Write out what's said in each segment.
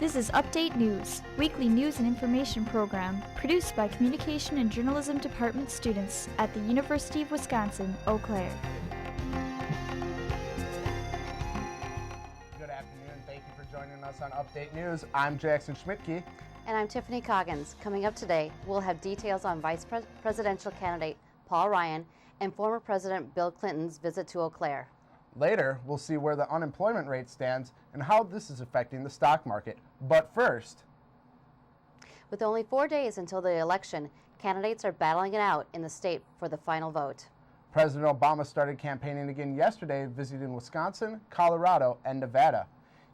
This is Update News, weekly news and information program produced by Communication and Journalism Department students at the University of Wisconsin, Eau Claire. Good afternoon. Thank you for joining us on Update News. I'm Jackson Schmidtke. And I'm Tiffany Coggins. Coming up today, we'll have details on Vice Presidential candidate Paul Ryan and former President Bill Clinton's visit to Eau Claire. Later, we'll see where the unemployment rate stands and how this is affecting the stock market. But first, with only 4 days until the election, candidates are battling it out in the state for the final vote. President Obama started campaigning again yesterday, visiting Wisconsin, Colorado, and Nevada.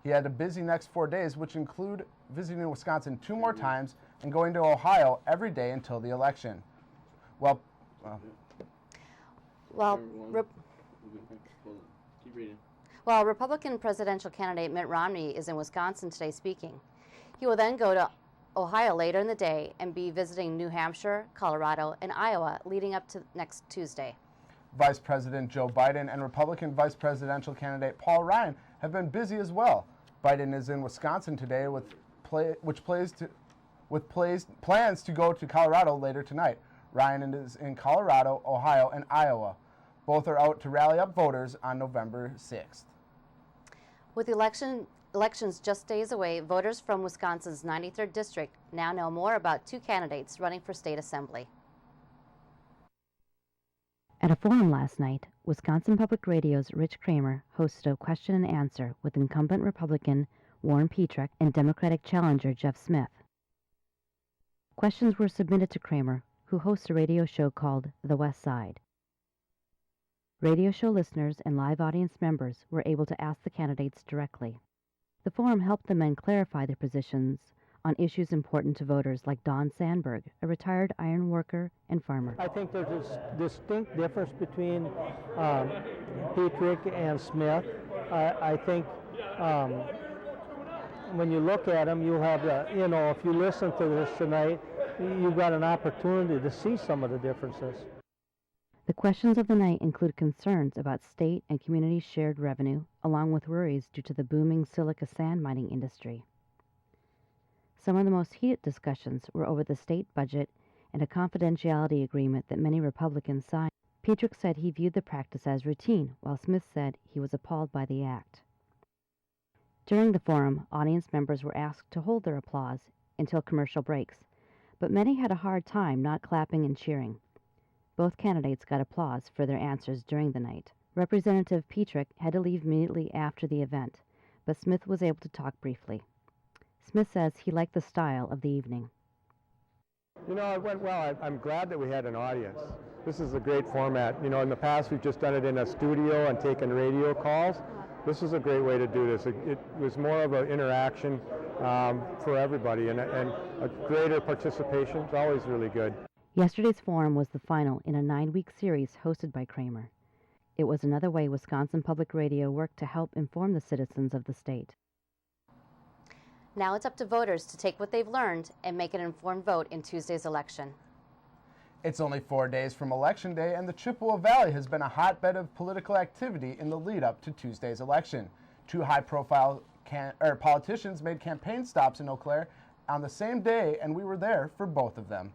He had a busy next 4 days, which include visiting Wisconsin 2 more times and going to Ohio every day until the election. While Republican presidential candidate Mitt Romney is in Wisconsin today speaking, he will then go to Ohio later in the day and be visiting New Hampshire, Colorado, and Iowa leading up to next Tuesday. Vice President Joe Biden and Republican vice presidential candidate Paul Ryan have been busy as well. Biden is in Wisconsin today with plans to go to Colorado later tonight. Ryan is in Colorado, Ohio, and Iowa. Both are out to rally up voters on November 6th. With elections just days away, voters from Wisconsin's 93rd district now know more about 2 candidates running for state assembly. At a forum last night, Wisconsin Public Radio's Rich Kramer hosted a question and answer with incumbent Republican Warren Petrick and Democratic challenger Jeff Smith. Questions were submitted to Kramer, who hosts a radio show called The West Side. Radio show listeners and live audience members were able to ask the candidates directly. The forum helped the men clarify their positions on issues important to voters like Don Sandberg, a retired iron worker and farmer. I think there's this distinct difference between Petrick and Smith. I think when you look at them, you'll have if you listen to this tonight, you've got an opportunity to see some of the differences. The questions of the night include concerns about state and community shared revenue, along with worries due to the booming silica sand mining industry. Some of the most heated discussions were over the state budget and a confidentiality agreement that many Republicans signed. Petrick said he viewed the practice as routine, while Smith said he was appalled by the act. During the forum, audience members were asked to hold their applause until commercial breaks, but many had a hard time not clapping and cheering. Both candidates got applause for their answers during the night. Representative Petrick had to leave immediately after the event, but Smith was able to talk briefly. Smith says he liked the style of the evening. It went well. I'm glad that we had an audience. This is a great format. In the past we've just done it in a studio and taken radio calls. This is a great way to do this. It was more of an interaction for everybody, and a greater participation is always really good. Yesterday's forum was the final in a 9-week series hosted by Kramer. It was another way Wisconsin Public Radio worked to help inform the citizens of the state. Now it's up to voters to take what they've learned and make an informed vote in Tuesday's election. It's only 4 days from Election Day, and the Chippewa Valley has been a hotbed of political activity in the lead-up to Tuesday's election. 2 high-profile politicians made campaign stops in Eau Claire on the same day, and we were there for both of them.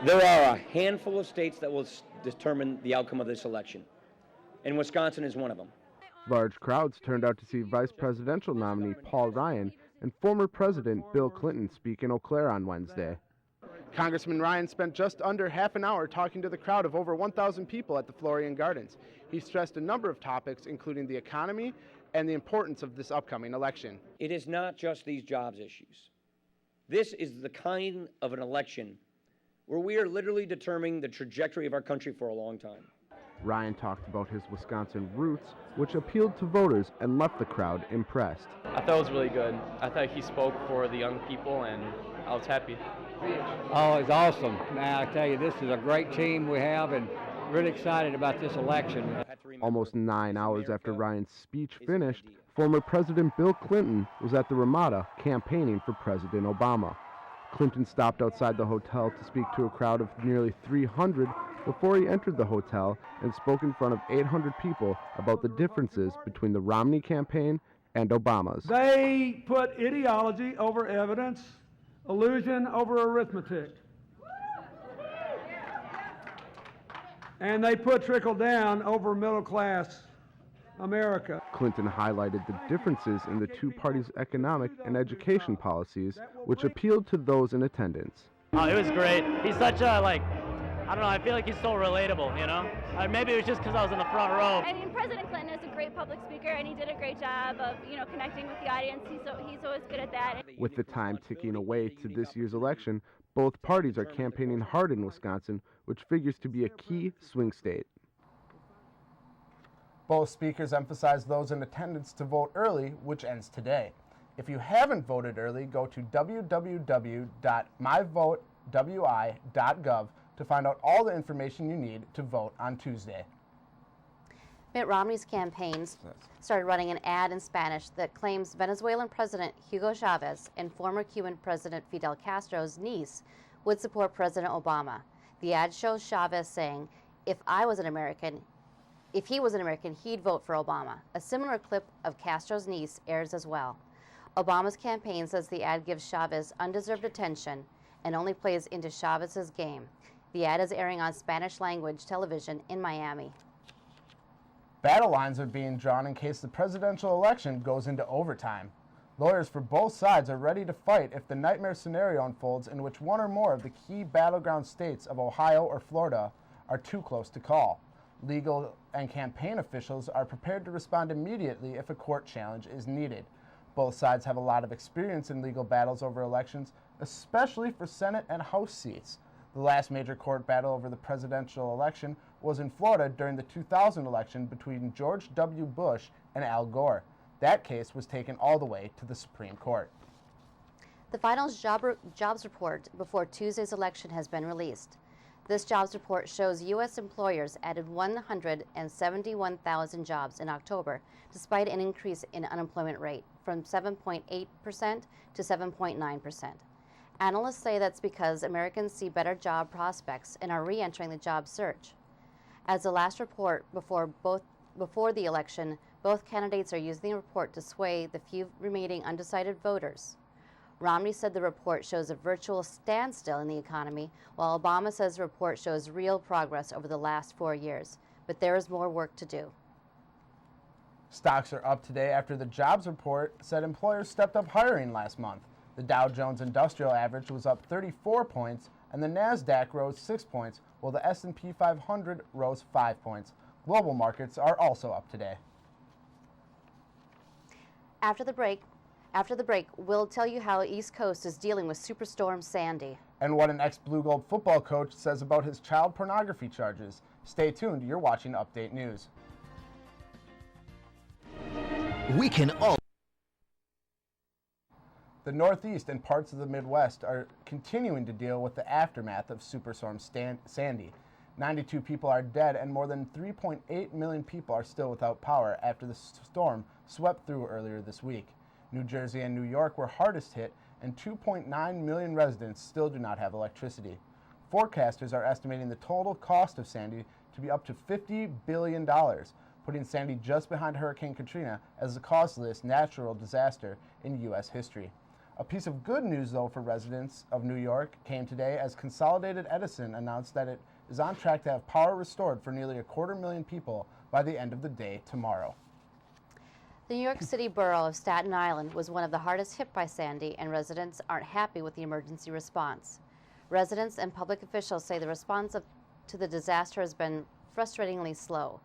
There are a handful of states that will determine the outcome of this election, and Wisconsin is one of them. Large crowds turned out to see Vice Presidential nominee Paul Ryan and former President Bill Clinton speak in Eau Claire on Wednesday. Congressman Ryan spent just under half an hour talking to the crowd of over 1,000 people at the Florian Gardens. He stressed a number of topics, including the economy and the importance of this upcoming election. It is not just these jobs issues. This is the kind of an election where we are literally determining the trajectory of our country for a long time. Ryan talked about his Wisconsin roots, which appealed to voters and left the crowd impressed. I thought it was really good. I thought he spoke for the young people, and I was happy. Oh, it's awesome. Man, I tell you, this is a great team we have, and really excited about this election. Almost 9 hours after Ryan's speech finished, former President Bill Clinton was at the Ramada campaigning for President Obama. Clinton stopped outside the hotel to speak to a crowd of nearly 300 before he entered the hotel and spoke in front of 800 people about the differences between the Romney campaign and Obama's. They put ideology over evidence, illusion over arithmetic. And they put trickle down over middle class America. Clinton highlighted the differences in the two parties' economic and education policies, which appealed to those in attendance. It was great. He's such a, I don't know, I feel like he's so relatable, you know? Maybe it was just because I was in the front row. I mean, President Clinton is a great public speaker, and he did a great job of, connecting with the audience. He's always good at that. With the time ticking away to this year's election, both parties are campaigning hard in Wisconsin, which figures to be a key swing state. Both speakers emphasize those in attendance to vote early, which ends today. If you haven't voted early, go to www.myvotewi.gov to find out all the information you need to vote on Tuesday. Mitt Romney's campaigns started running an ad in Spanish that claims Venezuelan President Hugo Chavez and former Cuban President Fidel Castro's niece would support President Obama. The ad shows Chavez saying, if he was an American, he'd vote for Obama. A similar clip of Castro's niece airs as well. Obama's campaign says the ad gives Chavez undeserved attention and only plays into Chavez's game. The ad is airing on Spanish-language television in Miami. Battle lines are being drawn in case the presidential election goes into overtime. Lawyers for both sides are ready to fight if the nightmare scenario unfolds in which one or more of the key battleground states of Ohio or Florida are too close to call. Legal and campaign officials are prepared to respond immediately if a court challenge is needed. Both sides have a lot of experience in legal battles over elections, especially for Senate and House seats. The last major court battle over the presidential election was in Florida during the 2000 election between George W. Bush and Al Gore. That case was taken all the way to the Supreme Court. The final jobs report before Tuesday's election has been released. This jobs report shows U.S. employers added 171,000 jobs in October, despite an increase in unemployment rate from 7.8% to 7.9%. Analysts say that's because Americans see better job prospects and are re-entering the job search. As the last report before the election, both candidates are using the report to sway the few remaining undecided voters. Romney said the report shows a virtual standstill in the economy, while Obama says the report shows real progress over the last 4 years. But there is more work to do. Stocks are up today after the jobs report said employers stepped up hiring last month. The Dow Jones Industrial Average was up 34 points, and the NASDAQ rose 6 points, while the S&P 500 rose 5 points. Global markets are also up today. After the break, we'll tell you how East Coast is dealing with Superstorm Sandy. And what an ex-Blue Gold football coach says about his child pornography charges. Stay tuned, you're watching Update News. We can all. The Northeast and parts of the Midwest are continuing to deal with the aftermath of Superstorm Sandy. 92 people are dead and more than 3.8 million people are still without power after the storm swept through earlier this week. New Jersey and New York were hardest hit, and 2.9 million residents still do not have electricity. Forecasters are estimating the total cost of Sandy to be up to $50 billion, putting Sandy just behind Hurricane Katrina as the costliest natural disaster in U.S. history. A piece of good news, though, for residents of New York came today as Consolidated Edison announced that it is on track to have power restored for nearly 250,000 people by the end of the day tomorrow. The New York City borough of Staten Island was one of the hardest hit by Sandy, and residents aren't happy with the emergency response. Residents and public officials say the response to the disaster has been frustratingly slow.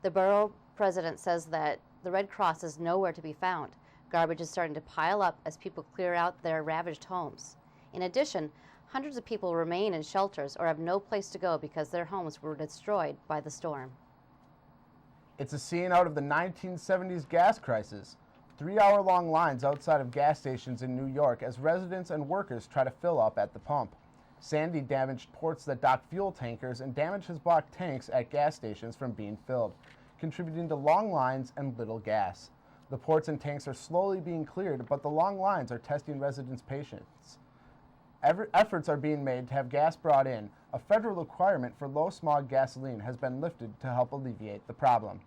The borough president says that the Red Cross is nowhere to be found. Garbage is starting to pile up as people clear out their ravaged homes. In addition, hundreds of people remain in shelters or have no place to go because their homes were destroyed by the storm. It's a scene out of the 1970s gas crisis. 3-hour-long lines outside of gas stations in New York as residents and workers try to fill up at the pump. Sandy damaged ports that dock fuel tankers and damage has blocked tanks at gas stations from being filled, contributing to long lines and little gas. The ports and tanks are slowly being cleared, but the long lines are testing residents' patience. Efforts are being made to have gas brought in. A federal requirement for low-smog gasoline has been lifted to help alleviate the problem.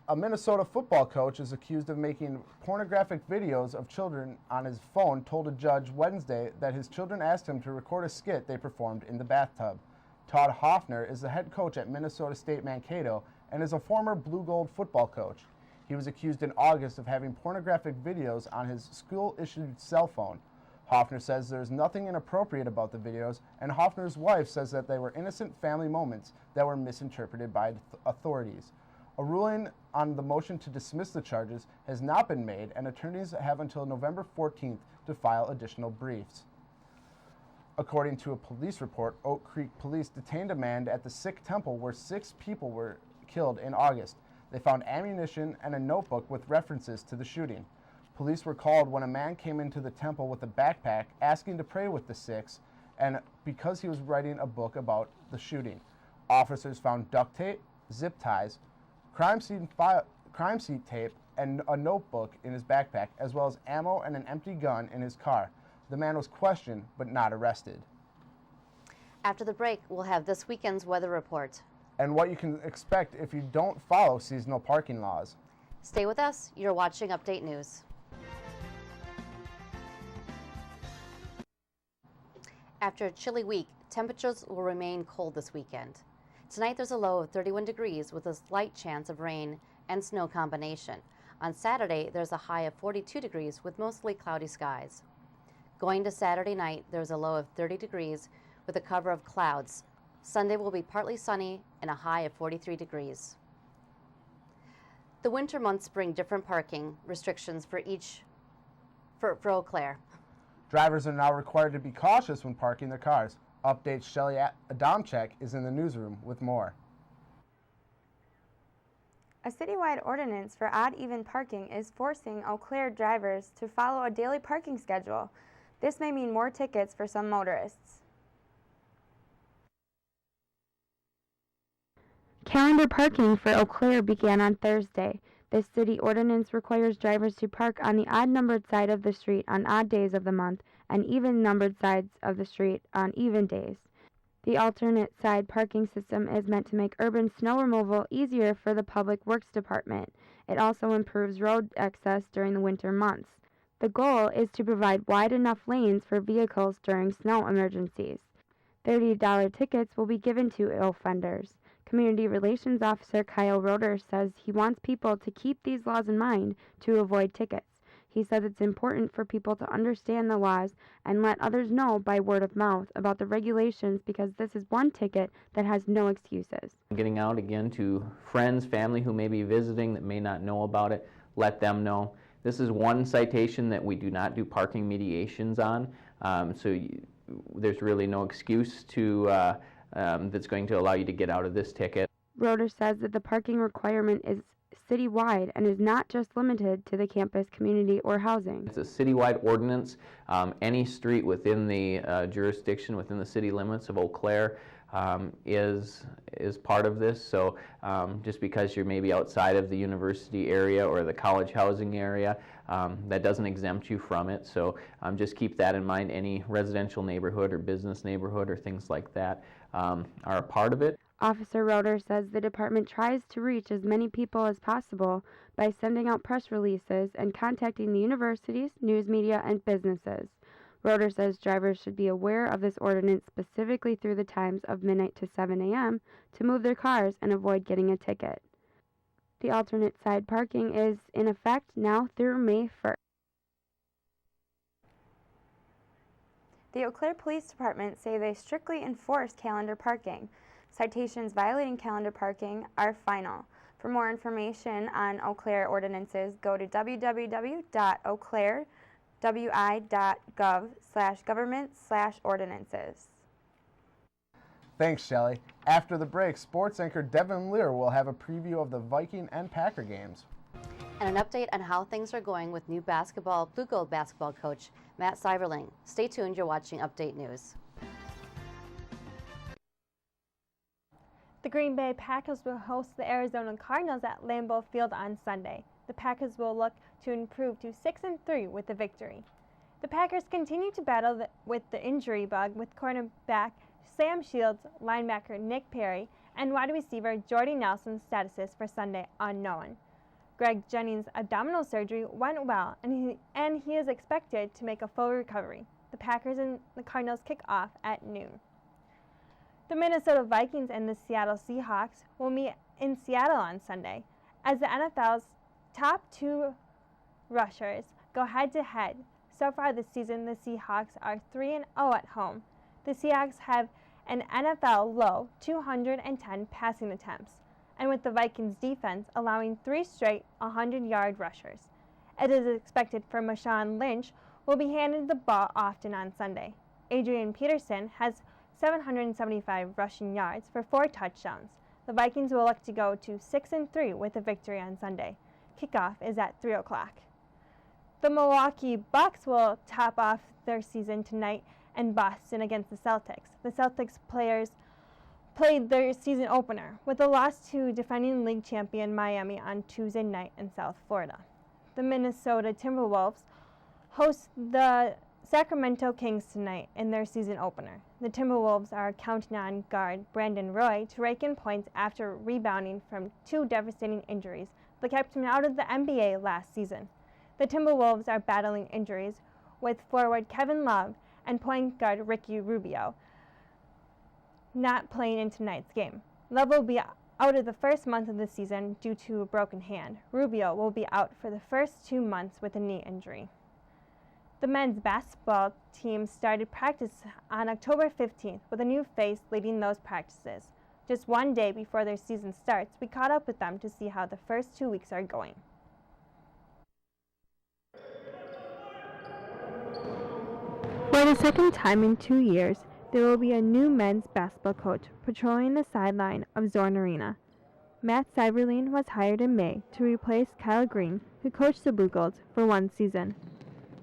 A Minnesota football coach is accused of making pornographic videos of children on his phone told a judge Wednesday that his children asked him to record a skit they performed in the bathtub. Todd Hoffner is the head coach at Minnesota State Mankato and is a former Blue Gold football coach. He was accused in August of having pornographic videos on his school-issued cell phone. Hoffner says there's nothing inappropriate about the videos, and Hoffner's wife says that they were innocent family moments that were misinterpreted by authorities. A ruling on the motion to dismiss the charges has not been made, and attorneys have until November 14th to file additional briefs. According to a police report, Oak Creek police detained a man at the Sikh temple where 6 people were killed in August. They found ammunition and a notebook with references to the shooting. Police were called when a man came into the temple with a backpack asking to pray with the Sikhs, and because he was writing a book about the shooting. Officers found duct tape, zip ties, crime scene tape, and a notebook in his backpack, as well as ammo and an empty gun in his car. The man was questioned, but not arrested. After the break, we'll have this weekend's weather report. And what you can expect if you don't follow seasonal parking laws. Stay with us. You're watching Update News. After a chilly week, temperatures will remain cold this weekend. Tonight there's a low of 31 degrees with a slight chance of rain and snow combination. On Saturday, there's a high of 42 degrees with mostly cloudy skies. Going to Saturday night, there's a low of 30 degrees with a cover of clouds. Sunday will be partly sunny and a high of 43 degrees. The winter months bring different parking restrictions for Eau Claire. Drivers are now required to be cautious when parking their cars. Update Shelly Adamczyk is in the newsroom with more. A citywide ordinance for odd-even parking is forcing Eau Claire drivers to follow a daily parking schedule. This may mean more tickets for some motorists. Calendar parking for Eau Claire began on Thursday. This city ordinance requires drivers to park on the odd-numbered side of the street on odd days of the month and even-numbered sides of the street on even days. The alternate side parking system is meant to make urban snow removal easier for the Public Works Department. It also improves road access during the winter months. The goal is to provide wide enough lanes for vehicles during snow emergencies. $30 tickets will be given to offenders. Community Relations Officer Kyle Roeder says he wants people to keep these laws in mind to avoid tickets. He says it's important for people to understand the laws and let others know by word of mouth about the regulations because this is one ticket that has no excuses. Getting out again to friends, family who may be visiting that may not know about it, let them know. This is one citation that we do not do parking mediations on, there's really no excuse to that's going to allow you to get out of this ticket. Roeder says that the parking requirement is citywide and is not just limited to the campus community or housing. It's a citywide ordinance. Any street within the jurisdiction, within the city limits of Eau Claire is part of this. So just because you're maybe outside of the university area or the college housing area, that doesn't exempt you from it. So just keep that in mind. Any residential neighborhood or business neighborhood or things like that are a part of it. Officer Roeder says the department tries to reach as many people as possible by sending out press releases and contacting the universities, news media, and businesses. Roeder says drivers should be aware of this ordinance specifically through the times of midnight to 7 a.m. to move their cars and avoid getting a ticket. The alternate side parking is in effect now through May 1st. The Eau Claire Police Department say they strictly enforce calendar parking. Citations violating calendar parking are final. For more information on Eau Claire ordinances, go to www.eauclaire.wi.gov/government/ordinances. Thanks, Shelley. After the break, sports anchor Devin Lear will have a preview of the Viking and Packer games. And an update on how things are going with new Blue Gold basketball coach Matt Seiberling. Stay tuned, you're watching Update News. The Green Bay Packers will host the Arizona Cardinals at Lambeau Field on Sunday. The Packers will look to improve to 6-3 with the victory. The Packers continue to battle with the injury bug with cornerback Sam Shields, linebacker Nick Perry, and wide receiver Jordy Nelson's statuses for Sunday unknown. Greg Jennings' abdominal surgery went well, and he is expected to make a full recovery. The Packers and the Cardinals kick off at noon. The Minnesota Vikings and the Seattle Seahawks will meet in Seattle on Sunday, as the NFL's top two rushers go head-to-head. So far this season, the Seahawks are 3-0 at home. The Seahawks have an NFL low 210 passing attempts, and with the Vikings defense allowing 3 straight 100-yard rushers. It is expected for Marshawn Lynch will be handed the ball often on Sunday. Adrian Peterson has 775 rushing yards for 4 touchdowns. The Vikings will look to go to 6-3 with a victory on Sunday. Kickoff is at 3 o'clock. The Milwaukee Bucks will top off their season tonight in Boston against the Celtics. The Celtics players played their season opener with a loss to defending league champion Miami on Tuesday night in South Florida. The Minnesota Timberwolves host the Sacramento Kings tonight in their season opener. The Timberwolves are counting on guard Brandon Roy to rake in points after rebounding from 2 devastating injuries that kept him out of the NBA last season. The Timberwolves are battling injuries with forward Kevin Love and point guard Ricky Rubio not playing in tonight's game. Love will be out of the first month of the season due to a broken hand. Rubio will be out for the first 2 months with a knee injury. The men's basketball team started practice on October 15th with a new face leading those practices. Just one day before their season starts, we caught up with them to see how the first 2 weeks are going. For the second time in 2 years, there will be a new men's basketball coach patrolling the sideline of Zorn Arena. Matt Seiberling was hired in May to replace Kyle Green, who coached the Blue Gold for 1 season.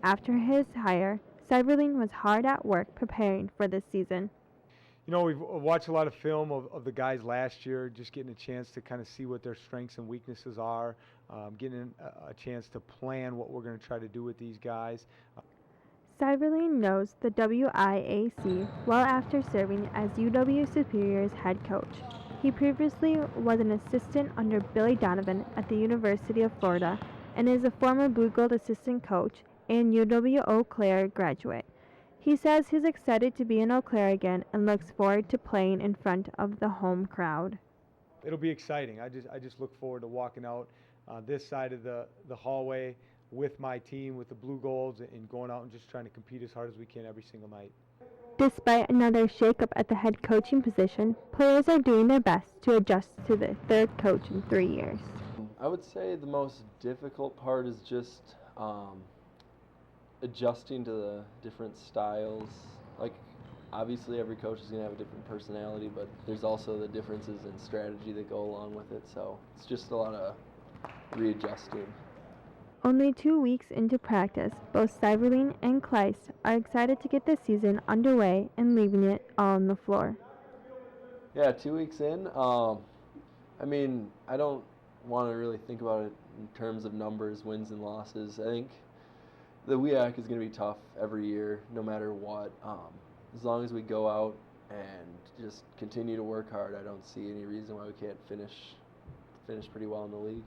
After his hire, Seiberling was hard at work preparing for this season. You know, we've watched a lot of film of the guys last year, just getting a chance to kind of see what their strengths and weaknesses are, getting a chance to plan what we're going to try to do with these guys. Seiberling knows the WIAC well after serving as UW Superior's head coach. He previously was an assistant under Billy Donovan at the University of Florida and is a former Blue Gold assistant coach and UW Eau Claire graduate. He says he's excited to be in Eau Claire again and looks forward to playing in front of the home crowd. It'll be exciting. I just look forward to walking out this side of the hallway with my team, with the Blue Golds, and going out and just trying to compete as hard as we can every single night. Despite another shakeup at the head coaching position, players are doing their best to adjust to the third coach in 3 years. I would say the most difficult part is just adjusting to the different styles. Like, obviously every coach is going to have a different personality, but there's also the differences in strategy that go along with it, so it's just a lot of readjusting. Only 2 weeks into practice, both Seiberling and Kleist are excited to get the season underway and leaving it all on the floor. Yeah, 2 weeks in, I mean, I don't want to really think about it in terms of numbers, wins and losses. I think the WIAC is going to be tough every year, no matter what. As long as we go out and just continue to work hard, I don't see any reason why we can't finish pretty well in the league.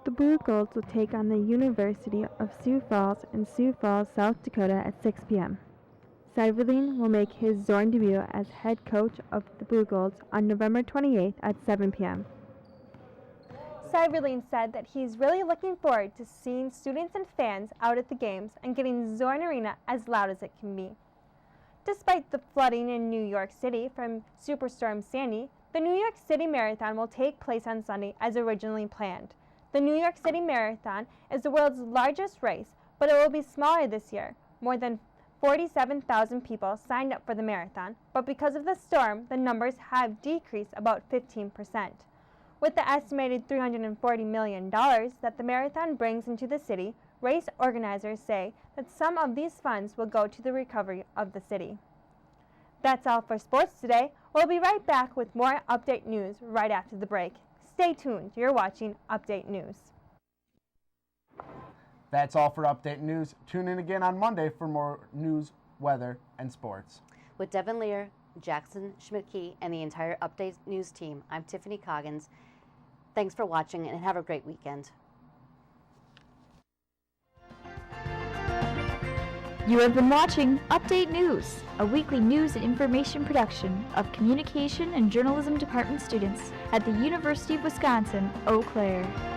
The Blue Golds will take on the University of Sioux Falls in Sioux Falls, South Dakota at 6 p.m. Seiberling will make his Zorn debut as head coach of the Blue Golds on November 28th at 7 p.m. Seiberling said that he's really looking forward to seeing students and fans out at the games and getting Zorn Arena as loud as it can be. Despite the flooding in New York City from Superstorm Sandy, the New York City Marathon will take place on Sunday as originally planned. The New York City Marathon is the world's largest race, but it will be smaller this year. More than 47,000 people signed up for the marathon, but because of the storm, the numbers have decreased about 15%. With the estimated $340 million that the marathon brings into the city, race organizers say that some of these funds will go to the recovery of the city. That's all for sports today. We'll be right back with more update news right after the break. Stay tuned. You're watching Update News. That's all for Update News. Tune in again on Monday for more news, weather, and sports. With Devin Lear, Jackson Schmidt-Key, and the entire Update News team, I'm Tiffany Coggins. Thanks for watching and have a great weekend. You have been watching Update News, a weekly news and information production of Communication and Journalism Department students at the University of Wisconsin, Eau Claire.